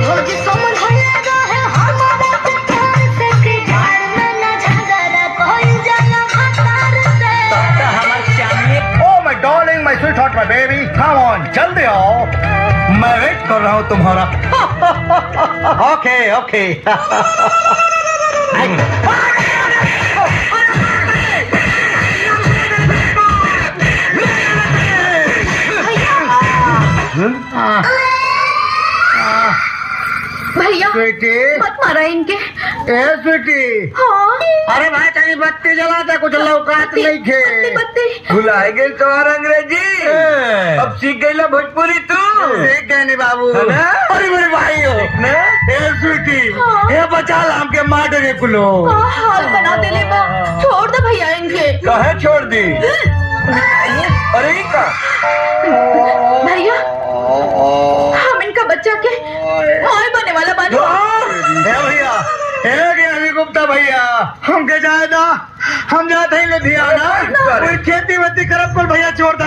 भौजी समझाएगा है हमारा प्यार से कि झाड़ में न झगड़ा कोई जला खतर से। हमार चांदी। Oh my darling, my sweetheart, my baby, come on, जल्दी आओ, मैं वेट कर रहा हूँ तुम्हारा। ओके ओके। भैया स्वीटी, मत मारा इनके। ए स्वीटी, हाँ अरे भाई कहीं बत्ती जलाता, कुछ लौकात नहीं खे। बत्ती बत्ती। भुलाए गए तुम्हारा अंग्रेजी, अब सीख गई ला भोजपुरी तू। देख गए नहीं बाबू। है ना? अरे मेरे भाई हो ना? ए स्वीटी, हाँ। ये बचा लाम के मार डरे कुलो। हाल बना दे ले बा। छोड़ दे भैया इनके। कहे छोड़ दी? अरे ये का भैया हम इनका बच्चा के भाई बने वाला बानी। हे भैया, हे ज्ञानी गुप्ता भैया, हमके जाए ना, हम जाते ही लुधियाना, कोई खेती वेती करब कुल भैया छोड़ दे